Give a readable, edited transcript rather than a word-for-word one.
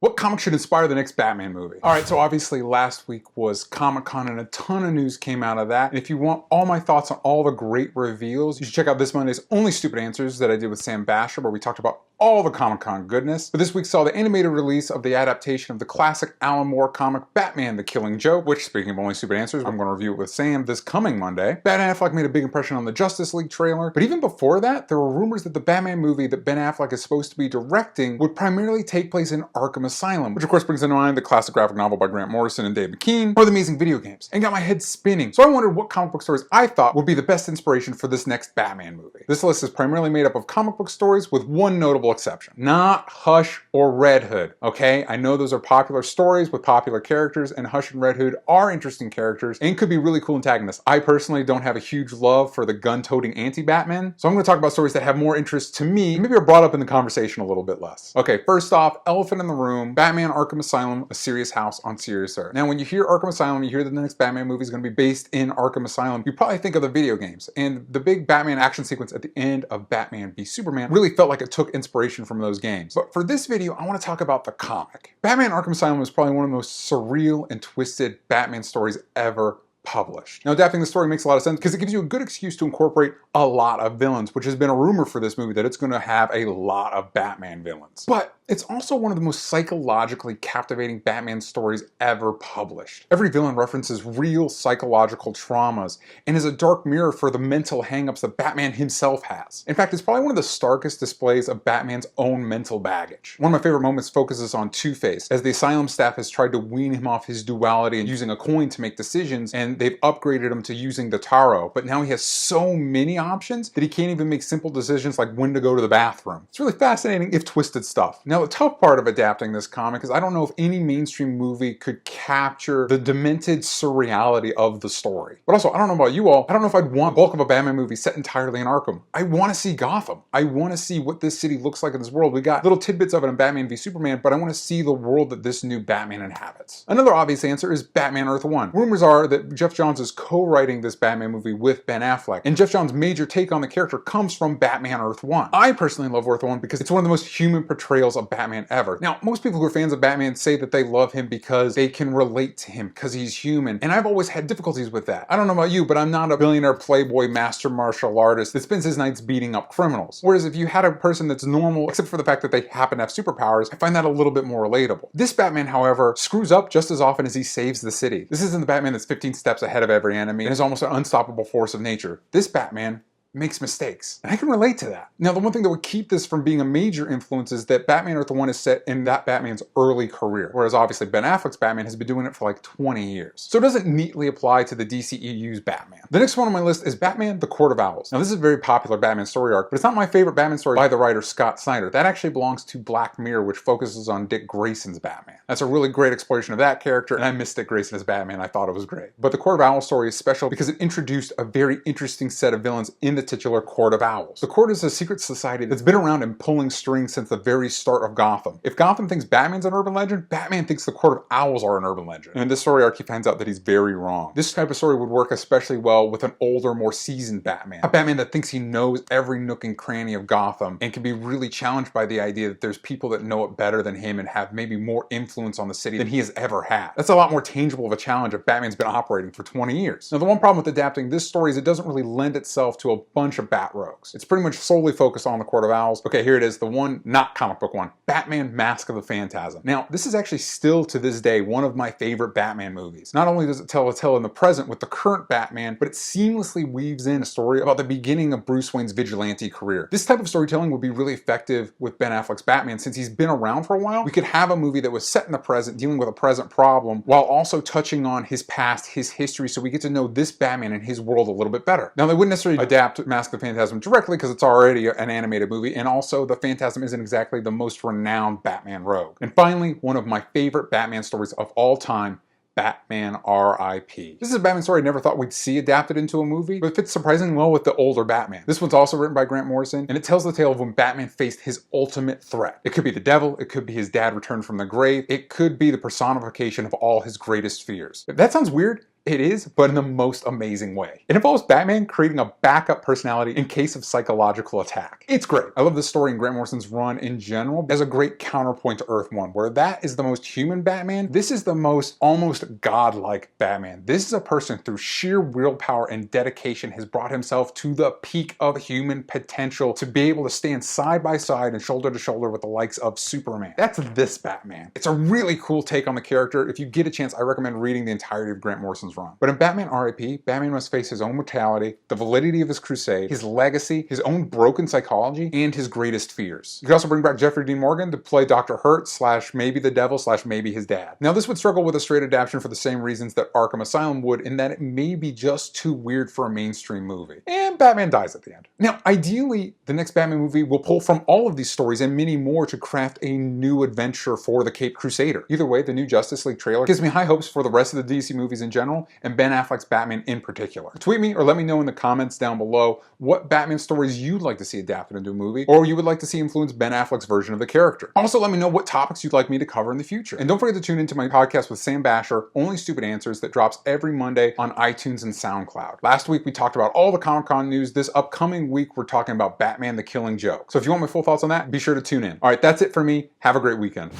What comic should inspire the next Batman movie? Alright, so obviously last week was Comic-Con and a ton of news came out of that. And if you want all my thoughts on all the great reveals, you should check out this Monday's Only Stupid Answers that I did with Sam Basher, where we talked about all the Comic-Con goodness. But this week saw the animated release of the adaptation of the classic Alan Moore comic Batman: The Killing Joke, which, speaking of Only Stupid Answers, I'm going to review it with Sam this coming Monday. Ben Affleck made a big impression on the Justice League trailer, but even before that, there were rumors that the Batman movie that Ben Affleck is supposed to be directing would primarily take place in Arkham Asylum, which of course brings to mind the classic graphic novel by Grant Morrison and Dave McKean, or the amazing video games, and got my head spinning. So I wondered what comic book stories I thought would be the best inspiration for this next Batman movie. This list is primarily made up of comic book stories with one notable exception. Not Hush or Red Hood, okay? I know those are popular stories with popular characters, and Hush and Red Hood are interesting characters and could be really cool antagonists. I personally don't have a huge love for the gun-toting anti-Batman, so I'm going to talk about stories that have more interest to me, and maybe are brought up in the conversation a little bit less. Okay, first off, elephant in the room, Batman Arkham Asylum, a serious house on serious earth. Now, when you hear Arkham Asylum, you hear that the next Batman movie is going to be based in Arkham Asylum, you probably think of the video games, and the big Batman action sequence at the end of Batman v Superman really felt like it took inspiration from those games. But for this video, I want to talk about the comic. Batman Arkham Asylum is probably one of the most surreal and twisted Batman stories ever published. Now, adapting the story makes a lot of sense because it gives you a good excuse to incorporate a lot of villains, which has been a rumor for this movie that it's going to have a lot of Batman villains. But it's also one of the most psychologically captivating Batman stories ever published. Every villain references real psychological traumas and is a dark mirror for the mental hangups that Batman himself has. In fact, it's probably one of the starkest displays of Batman's own mental baggage. One of my favorite moments focuses on Two-Face, as the asylum staff has tried to wean him off his duality and using a coin to make decisions, and they've upgraded him to using the tarot, but now he has so many options that he can't even make simple decisions like when to go to the bathroom. It's really fascinating, if twisted stuff. Now, the tough part of adapting this comic is I don't know if any mainstream movie could capture the demented surreality of the story. But also, I don't know about you all, I don't know if I'd want the bulk of a Batman movie set entirely in Arkham. I want to see Gotham. I want to see what this city looks like in this world. We got little tidbits of it in Batman v Superman, but I want to see the world that this new Batman inhabits. Another obvious answer is Batman Earth 1. Rumors are that Jeff Johns is co-writing this Batman movie with Ben Affleck, and Jeff Johns' major take on the character comes from Batman Earth 1. I personally love Earth 1 because it's one of the most human portrayals of Batman ever. Now, most people who are fans of Batman say that they love him because they can relate to him, because he's human, and I've always had difficulties with that. I don't know about you, but I'm not a billionaire playboy master martial artist that spends his nights beating up criminals. Whereas if you had a person that's normal, except for the fact that they happen to have superpowers, I find that a little bit more relatable. This Batman, however, screws up just as often as he saves the city. This isn't the Batman that's 15 steps ahead of every enemy and is almost an unstoppable force of nature. This Batman makes mistakes. And I can relate to that. Now, the one thing that would keep this from being a major influence is that Batman Earth 1 is set in that Batman's early career, whereas obviously Ben Affleck's Batman has been doing it for like 20 years. So it doesn't neatly apply to the DCEU's Batman. The next one on my list is Batman: The Court of Owls. Now, this is a very popular Batman story arc, but it's not my favorite Batman story by the writer Scott Snyder. That actually belongs to Black Mirror, which focuses on Dick Grayson's Batman. That's a really great exploration of that character, and I miss Dick Grayson as Batman. I thought it was great. But the Court of Owls story is special because it introduced a very interesting set of villains in the titular Court of Owls. The Court is a secret society that's been around and pulling strings since the very start of Gotham. If Gotham thinks Batman's an urban legend, Batman thinks the Court of Owls are an urban legend. And in this story arc, he finds out that he's very wrong. This type of story would work especially well with an older, more seasoned Batman. A Batman that thinks he knows every nook and cranny of Gotham and can be really challenged by the idea that there's people that know it better than him and have maybe more influence on the city than he has ever had. That's a lot more tangible of a challenge if Batman's been operating for 20 years. Now, the one problem with adapting this story is it doesn't really lend itself to a bunch of bat rogues. It's pretty much solely focused on the Court of Owls. Okay, here it is, the one, not comic book one, Batman: Mask of the Phantasm. Now, this is actually still to this day one of my favorite Batman movies. Not only does it tell a tale in the present with the current Batman, but it seamlessly weaves in a story about the beginning of Bruce Wayne's vigilante career. This type of storytelling would be really effective with Ben Affleck's Batman since he's been around for a while. We could have a movie that was set in the present, dealing with a present problem, while also touching on his past, his history, so we get to know this Batman and his world a little bit better. Now, they wouldn't necessarily adapt Mask of the Phantasm directly because it's already an animated movie, and also the Phantasm isn't exactly the most renowned Batman rogue. And finally, one of my favorite Batman stories of all time, Batman R.I.P. This is a Batman story I never thought we'd see adapted into a movie, but it fits surprisingly well with the older Batman. This one's also written by Grant Morrison, and it tells the tale of when Batman faced his ultimate threat. It could be the devil, it could be his dad returned from the grave, it could be the personification of all his greatest fears. If that sounds weird, It is, but in the most amazing way. It involves Batman creating a backup personality in case of psychological attack. It's great. I love this story and Grant Morrison's run in general as a great counterpoint to Earth 1, where that is the most human Batman. This is the most almost godlike Batman. This is a person through sheer willpower and dedication has brought himself to the peak of human potential to be able to stand side by side and shoulder to shoulder with the likes of Superman. That's this Batman. It's a really cool take on the character. If you get a chance, I recommend reading the entirety of Grant Morrison's run. But in Batman R.I.P., Batman must face his own mortality, the validity of his crusade, his legacy, his own broken psychology, and his greatest fears. You could also bring back Jeffrey Dean Morgan to play Dr. Hurt / maybe the devil / maybe his dad. Now this would struggle with a straight adaptation for the same reasons that Arkham Asylum would, in that it may be just too weird for a mainstream movie. And Batman dies at the end. Now ideally, the next Batman movie will pull from all of these stories and many more to craft a new adventure for the Caped Crusader. Either way, the new Justice League trailer gives me high hopes for the rest of the DC movies in general, and Ben Affleck's Batman in particular. Tweet me or let me know in the comments down below what Batman stories you'd like to see adapted into a movie, or you would like to see influence Ben Affleck's version of the character. Also, let me know what topics you'd like me to cover in the future. And don't forget to tune into my podcast with Sam Basher, Only Stupid Answers, that drops every Monday on iTunes and SoundCloud. Last week we talked about all the Comic-Con news. This upcoming week we're talking about Batman the Killing Joke. So if you want my full thoughts on that, be sure to tune in. All right, that's it for me. Have a great weekend.